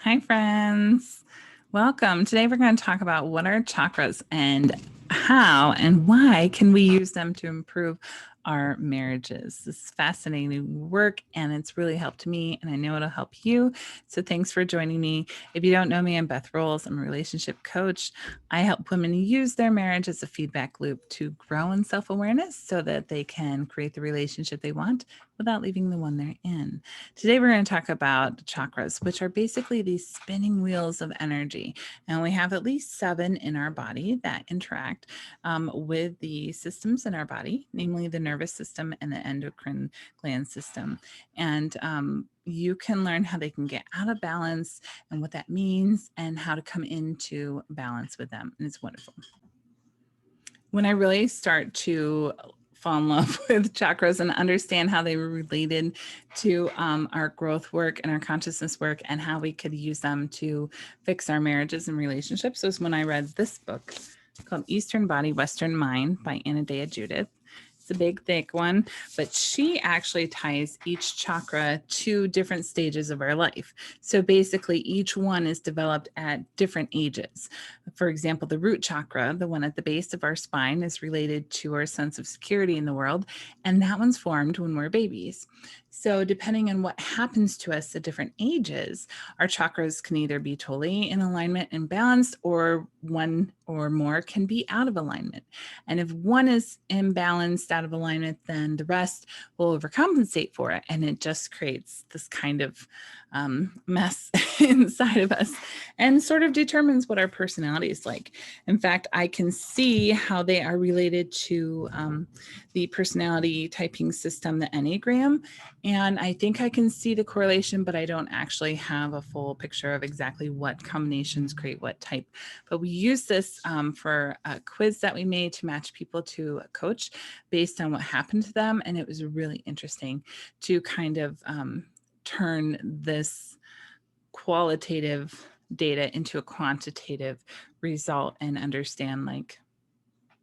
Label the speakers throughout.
Speaker 1: Hi, friends. Welcome. Today we're going to talk about what are chakras and how and why can we use them to improve our marriages. This is fascinating work and it's really helped me and I know it'll help you. So thanks for joining me. If you don't know me, I'm Beth Rowles. I'm a relationship coach. I help women use their marriage as a feedback loop to grow in self-awareness so that they can create the relationship they want without leaving the one they're in. Today, we're going to talk about chakras, which are basically these spinning wheels of energy. And we have at least 7 in our body that interact with the systems in our body, namely the nervous system and the endocrine gland system. And you can learn how they can get out of balance and what that means and how to come into balance with them. And it's wonderful. When I really start to fall in love with chakras and understand how they were related to our growth work and our consciousness work and how we could use them to fix our marriages and relationships was when I read this book called Eastern Body, Western Mind by Anna Dea Judith. It's a big, thick one, but she actually ties each chakra to different stages of our life. So basically, each one is developed at different ages. For example, the root chakra, the one at the base of our spine, is related to our sense of security in the world, and that one's formed when we're babies. So depending on what happens to us at different ages, our chakras can either be totally in alignment and balanced, or one or more can be out of alignment. And if one is imbalanced, out of alignment, then the rest will overcompensate for it. And it just creates this kind of mess inside of us and sort of determines what our personality is like. In fact, I can see how they are related to the personality typing system, the Enneagram. And I think I can see the correlation, but I don't actually have a full picture of exactly what combinations create what type. But we use this for a quiz that we made to match people to a coach based on what happened to them. And it was really interesting to kind of turn this qualitative data into a quantitative result and understand like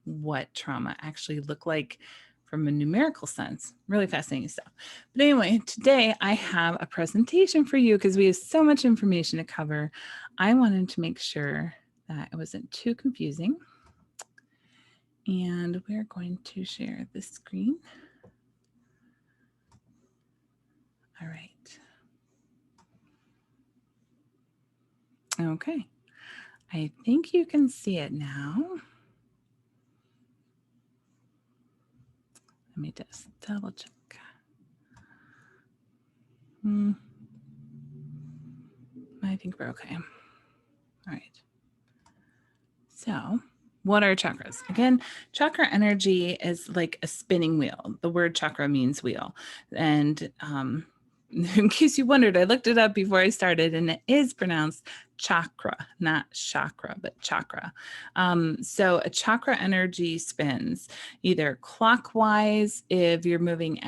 Speaker 1: what trauma actually looked like from a numerical sense. Really fascinating stuff. But anyway, today I have a presentation for you because we have so much information to cover. I wanted to make sure that it wasn't too confusing. And we're going to share this screen. All right. Okay. I think you can see it now. Let me just double check. I think we're okay. All right. So, what are chakras? Again, chakra energy is like a spinning wheel. The word chakra means wheel. And in case you wondered, I looked it up before I started, and it is pronounced chakra, not chakra, but chakra. So a chakra energy spins either clockwise if you're moving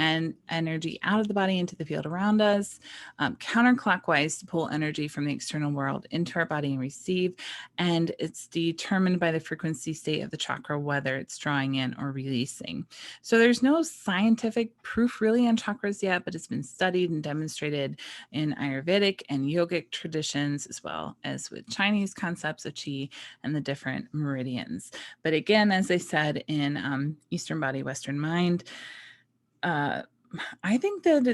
Speaker 1: energy out of the body into the field around us, counterclockwise to pull energy from the external world into our body and receive. And it's determined by the frequency state of the chakra, whether it's drawing in or releasing. So there's no scientific proof really on chakras yet, but it's been studied and demonstrated in Ayurvedic and yogic traditions, as well as with Chinese concepts of qi and the different meridians. But again, as I said in Eastern Body, Western Mind, I think that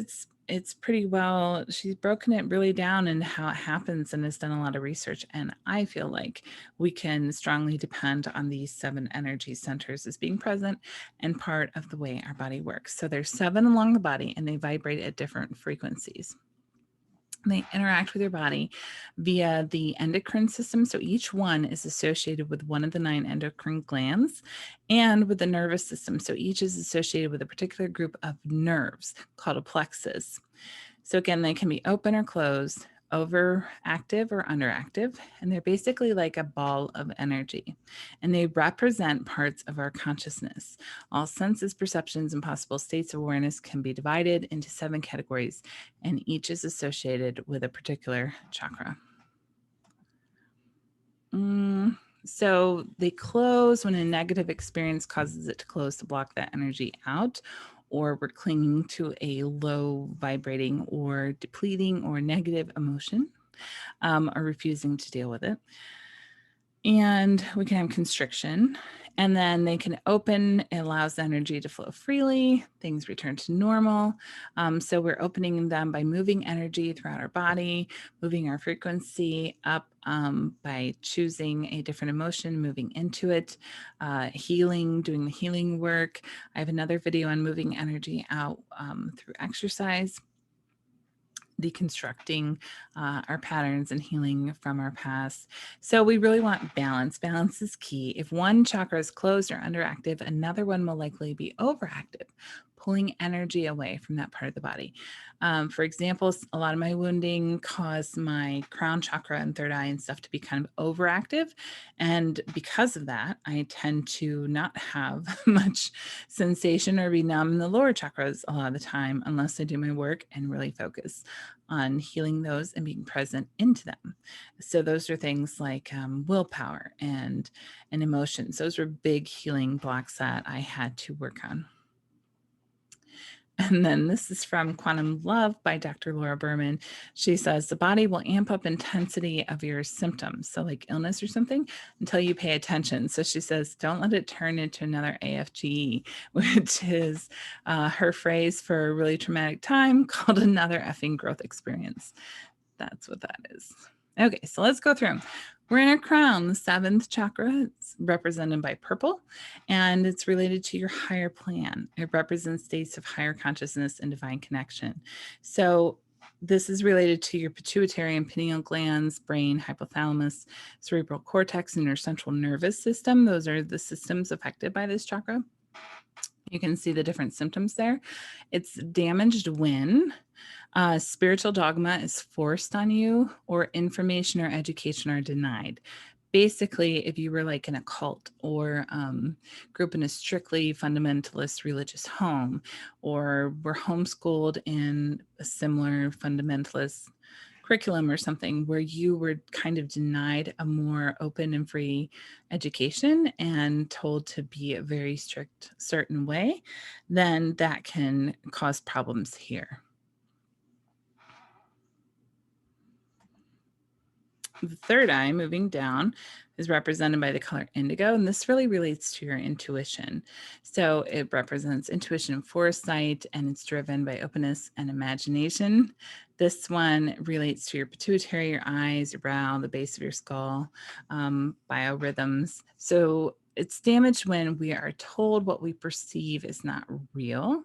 Speaker 1: it's pretty well, she's broken it really down and how it happens and has done a lot of research. And I feel like we can strongly depend on these 7 energy centers as being present and part of the way our body works. So there's 7 along the body and they vibrate at different frequencies. They interact with your body via the endocrine system. So each one is associated with one of the 9 endocrine glands and with the nervous system. So each is associated with a particular group of nerves called a plexus. So again, they can be open or closed, overactive or underactive, and they're basically like a ball of energy, and they represent parts of our consciousness. All senses, perceptions, and possible states of awareness can be divided into 7 categories, and each is associated with a particular chakra. So they close when a negative experience causes it to close to block that energy out, or we're clinging to a low vibrating or depleting or negative emotion. or refusing to deal with it. And we can have constriction, and then they can open. It allows the energy to flow freely. Things return to normal. So we're opening them by moving energy throughout our body, moving our frequency up by choosing a different emotion, moving into it, healing, doing the healing work. I have another video on moving energy out through exercise, deconstructing our patterns and healing from our past. So we really want balance. Balance is key. If one chakra is closed or underactive, another one will likely be overactive, pulling energy away from that part of the body. For example, a lot of my wounding caused my crown chakra and third eye and stuff to be kind of overactive. And because of that, I tend to not have much sensation or be numb in the lower chakras a lot of the time, unless I do my work and really focus on healing those and being present into them. So those are things like willpower and emotions. Those were big healing blocks that I had to work on. And then this is from Quantum Love by Dr. Laura Berman. She says the body will amp up intensity of your symptoms, so like illness or something, until you pay attention. So she says, don't let it turn into another AFGE, which is her phrase for a really traumatic time called another effing growth experience. That's what that is. Okay, so let's go through them. We're in our crown, the seventh chakra. It's represented by purple, and it's related to your higher plan. It represents states of higher consciousness and divine connection. So this is related to your pituitary and pineal glands, brain, hypothalamus, cerebral cortex, and your central nervous system. Those are the systems affected by this chakra. You can see the different symptoms there. It's damaged when spiritual dogma is forced on you, or information or education are denied. Basically, if you were like in a cult or grew up in a strictly fundamentalist religious home, or were homeschooled in a similar fundamentalist curriculum or something where you were kind of denied a more open and free education and told to be a very strict certain way, then that can cause problems here. The third eye, moving down, is represented by the color indigo, and this really relates to your intuition. So it represents intuition and foresight, and it's driven by openness and imagination. This one relates to your pituitary, your eyes, your brow, the base of your skull, biorhythms. So it's damaged when we are told what we perceive is not real,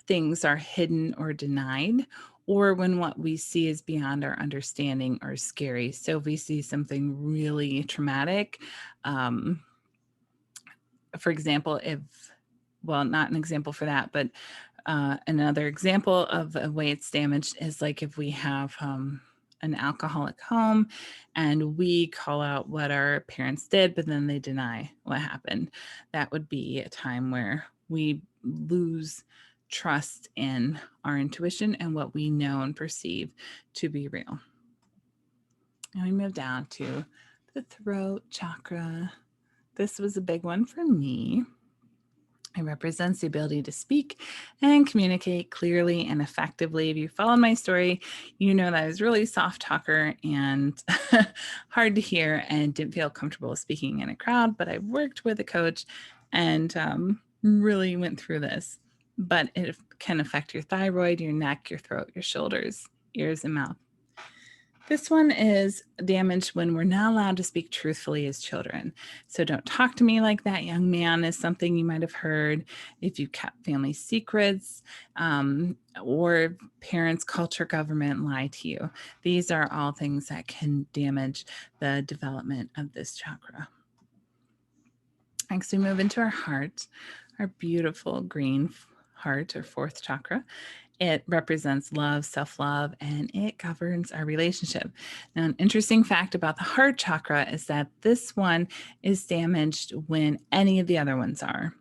Speaker 1: things are hidden or denied, or when what we see is beyond our understanding or scary. So if we see something really traumatic, for example, well, not an example for that, but another example of a way it's damaged is like if we have an alcoholic home and we call out what our parents did, but then they deny what happened. That would be a time where we lose trust in our intuition and what we know and perceive to be real. And we move down to the throat chakra. This was a big one for me. It represents the ability to speak and communicate clearly and effectively. If you followed my story, you know that I was really soft talker and hard to hear and didn't feel comfortable speaking in a crowd, but I worked with a coach and really went through this. But it can affect your thyroid, your neck, your throat, your shoulders, ears, and mouth. This one is damaged when we're not allowed to speak truthfully as children. So don't talk to me like that, young man, is something you might have heard. If you kept family secrets, or parents, culture, government lie to you. These are all things that can damage the development of this chakra. Next, we move into our heart, our beautiful green heart, or fourth chakra. It represents love, self-love, and it governs our relationship. Now, an interesting fact about the heart chakra is that this one is damaged when any of the other ones are.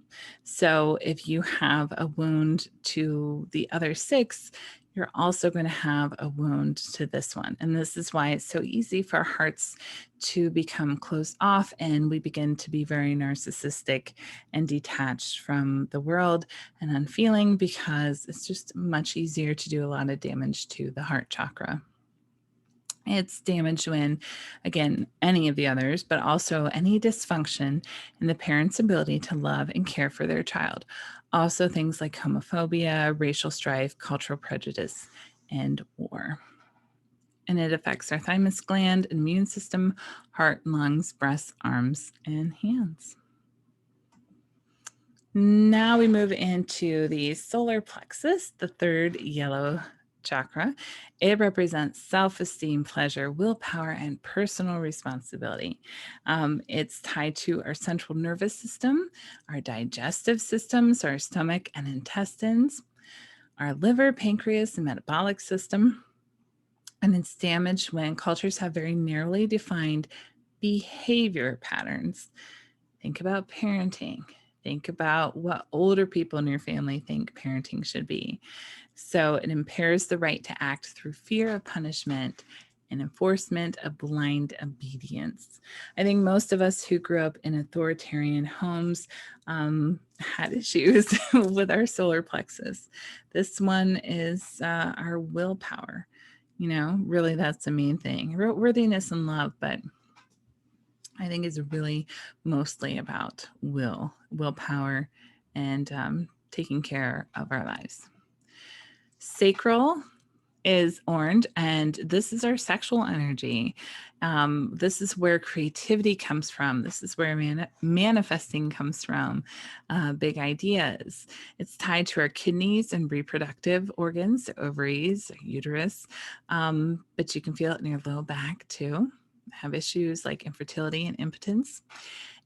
Speaker 1: So if you have a wound to the other six, you're also going to have a wound to this one. And this is why it's so easy for our hearts to become closed off, and we begin to be very narcissistic and detached from the world and unfeeling, because it's just much easier to do a lot of damage to the heart chakra. It's damaged when, again, any of the others, but also any dysfunction in the parent's ability to love and care for their child. Also, things like homophobia, racial strife, cultural prejudice, and war. And it affects our thymus gland, immune system, heart, lungs, breasts, arms, and hands. Now we move into the solar plexus, the third yellow chakra. It represents self-esteem, pleasure, willpower, and personal responsibility. It's tied to our central nervous system, our digestive systems, our stomach and intestines, our liver, pancreas, and metabolic system. And it's damaged when cultures have very narrowly defined behavior patterns. Think about parenting. Think about what older people in your family think parenting should be. So it impairs the right to act through fear of punishment and enforcement of blind obedience. I think most of us who grew up in authoritarian homes had issues with our solar plexus. This one is our willpower. You know, really, that's the main thing. Worthiness and love, but I think is really mostly about willpower, and taking care of our lives. Sacral is orange, and this is our sexual energy. This is where creativity comes from. This is where manifesting comes from, big ideas. It's tied to our kidneys and reproductive organs, ovaries, uterus, but you can feel it in your low back too. Have issues like infertility and impotence.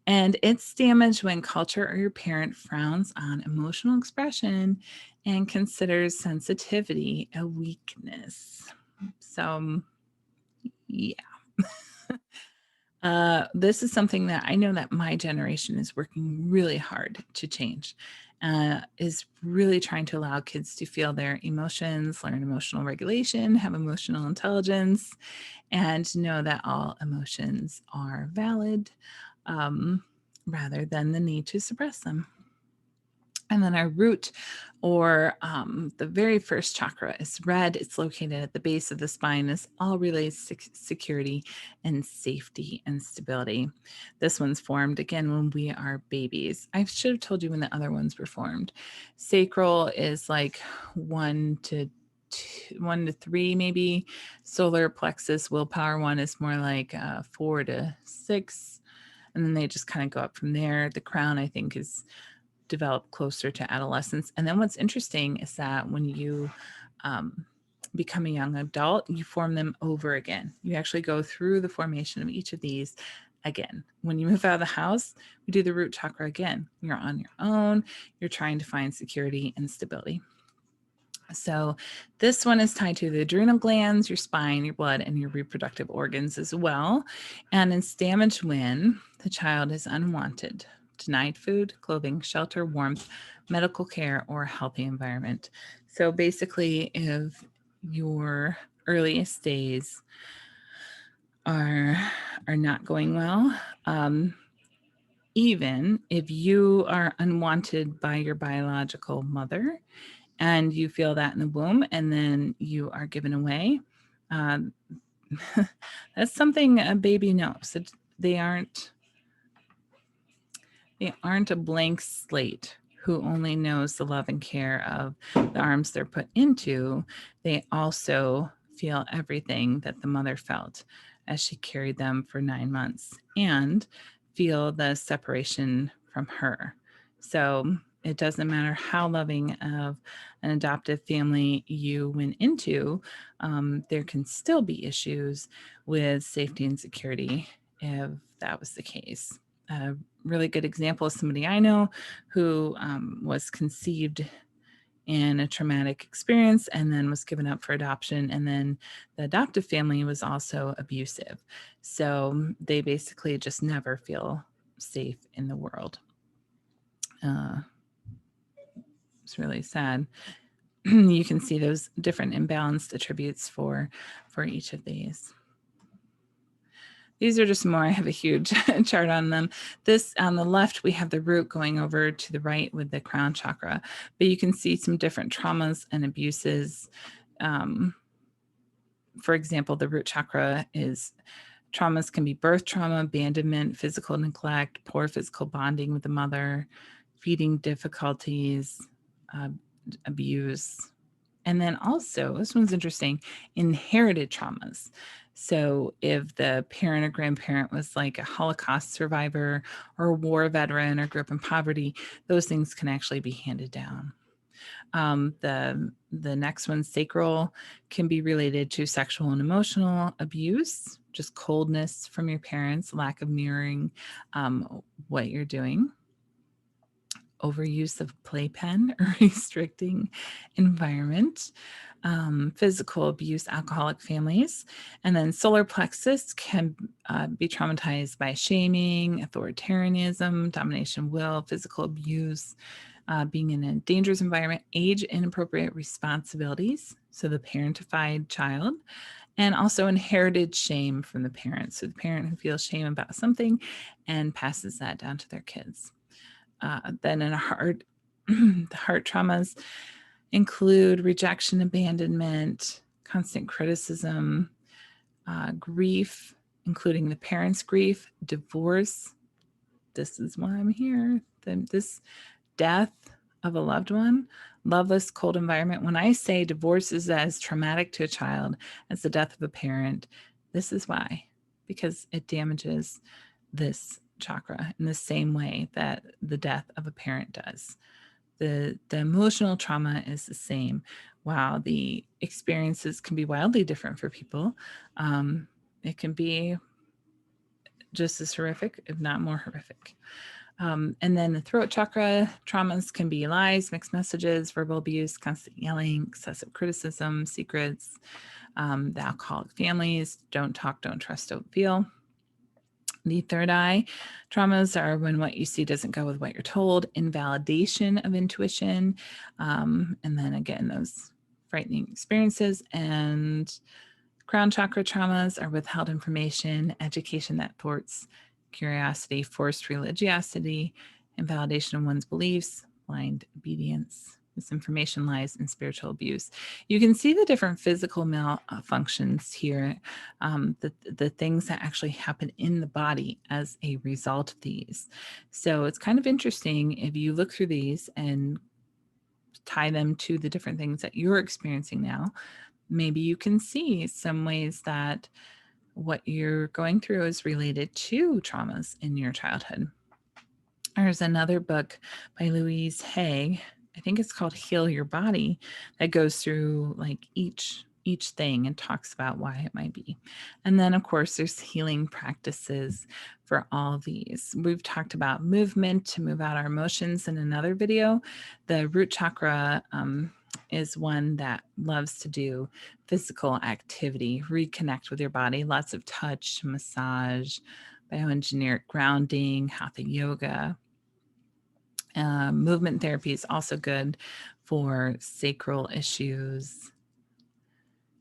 Speaker 1: And it's damaged when culture or your parent frowns on emotional expression and considers sensitivity a weakness. So, yeah. This is something that I know that my generation is working really hard to change, is really trying to allow kids to feel their emotions, learn emotional regulation, have emotional intelligence, and know that all emotions are valid, rather than the need to suppress them. And then our root, or the very first chakra, is red. It's located at the base of the spine. This all relates to security and safety and stability. This one's formed again when we are babies. I should have told you when the other ones were formed. Sacral is like 1 to 3 maybe. Solar plexus, willpower one is more like 4 to 6. And then they just kind of go up from there. The crown, I think, is develop closer to adolescence. And then what's interesting is that when you become a young adult, you form them over again. You actually go through the formation of each of these again. When you move out of the house, we do the root chakra again. You're on your own. You're trying to find security and stability. So this one is tied to the adrenal glands, your spine, your blood, and your reproductive organs as well. And it's damaged when the child is unwanted, denied food, clothing, shelter, warmth, medical care, or a healthy environment. So basically, if your earliest days are not going well, even if you are unwanted by your biological mother, and you feel that in the womb, and then you are given away, that's something a baby knows. They aren't a blank slate who only knows the love and care of the arms they're put into. They also feel everything that the mother felt as she carried them for 9 months, and feel the separation from her. So it doesn't matter how loving of an adoptive family you went into, there can still be issues with safety and security if that was the case. A really good example is somebody I know who was conceived in a traumatic experience and then was given up for adoption. And then the adoptive family was also abusive. So they basically just never feel safe in the world. It's really sad. You can see those different imbalanced attributes for each of these. These are just more. I have a huge chart on them. This on the left, we have the root going over to the right with the crown chakra, but you can see some different traumas and abuses For example, the root chakra is traumas can be birth trauma, abandonment, physical neglect, poor physical bonding with the mother, feeding difficulties, abuse. And then also, this one's interesting, inherited traumas. So if the parent or grandparent was like a Holocaust survivor or a war veteran or grew up in poverty, those things can actually be handed down. The next one, sacral, can be related to sexual and emotional abuse, just coldness from your parents, lack of mirroring what you're doing, overuse of playpen or restricting environment, physical abuse, alcoholic families. And then solar plexus can be traumatized by shaming, authoritarianism, domination will, physical abuse, being in a dangerous environment, age inappropriate responsibilities, so the parentified child, and also inherited shame from the parents. So the parent who feels shame about something and passes that down to their kids. Then in a heart, the heart traumas include rejection, abandonment, constant criticism, grief, including the parents' grief, divorce. This is why I'm here. This death of a loved one, loveless, cold environment. When I say divorce is as traumatic to a child as the death of a parent, this is why, because it damages this chakra in the same way that the death of a parent does. The emotional trauma is the same. While the experiences can be wildly different for people, it can be just as horrific, if not more horrific. And then the throat chakra traumas can be lies, mixed messages, verbal abuse, constant yelling, excessive criticism, secrets, the alcoholic families, don't talk, don't trust, don't feel. The third eye traumas are when what you see doesn't go with what you're told, invalidation of intuition, and then again, those frightening experiences. And crown chakra traumas are withheld information, education that thwarts curiosity, forced religiosity, invalidation of one's beliefs, blind obedience, misinformation, lies, and spiritual abuse. You can see the different physical malfunctions here, the things that actually happen in the body as a result of these. So it's kind of interesting if you look through these and tie them to the different things that you're experiencing now. Maybe you can see some ways that what you're going through is related to traumas in your childhood. There's another book by Louise Hay, I think it's called Heal Your Body, that goes through like each thing and talks about why it might be. And then of course there's healing practices for all these. We've talked about movement to move out our emotions in another video. The root chakra is one that loves to do physical activity, reconnect with your body, lots of touch, massage, bioengineered grounding, hatha yoga. Movement therapy is also good for sacral issues.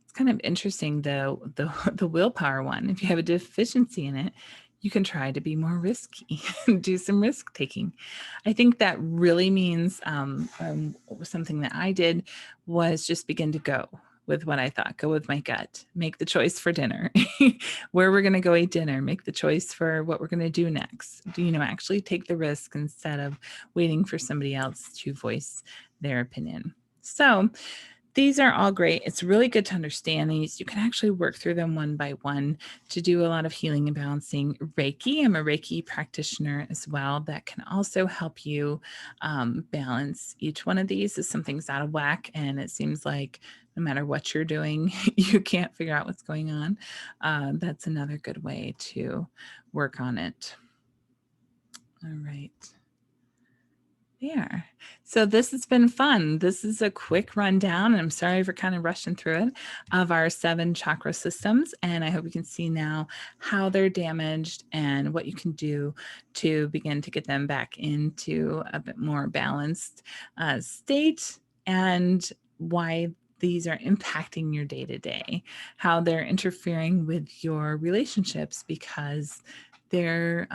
Speaker 1: It's kind of interesting, though, the willpower one. If you have a deficiency in it, you can try to be more risky and do some risk taking. I think that really means something that I did was just begin to go with what I thought, go with my gut, make the choice for dinner, where we're going to go eat dinner, make the choice for what we're going to do next. Actually take the risk instead of waiting for somebody else to voice their opinion. So these are all great. It's really good to understand these. You can actually work through them one by one to do a lot of healing and balancing. Reiki, I'm a Reiki practitioner as well. That can also help you balance each one of these if something's out of whack and it seems like no matter what you're doing, you can't figure out what's going on. That's another good way to work on it. All right. There. So this has been fun. This is a quick rundown, and I'm sorry for kind of rushing through it, of our 7 chakra systems. And I hope you can see now how they're damaged and what you can do to begin to get them back into a bit more balanced state, and why these are impacting your day-to-day, how they're interfering with your relationships because they're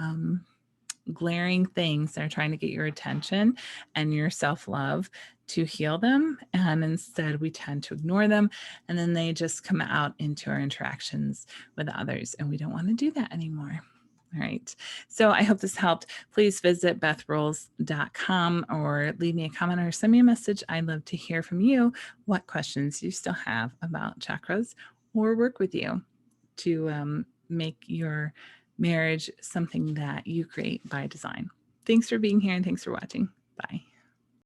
Speaker 1: glaring things that are trying to get your attention and your self-love to heal them. And instead we tend to ignore them. And then they just come out into our interactions with others. And we don't want to do that anymore. All right. So I hope this helped. Please visit bethrowles.com or leave me a comment or send me a message. I'd love to hear from you what questions you still have about chakras, or work with you to make your marriage something that you create by design. Thanks for being here and thanks for watching. Bye.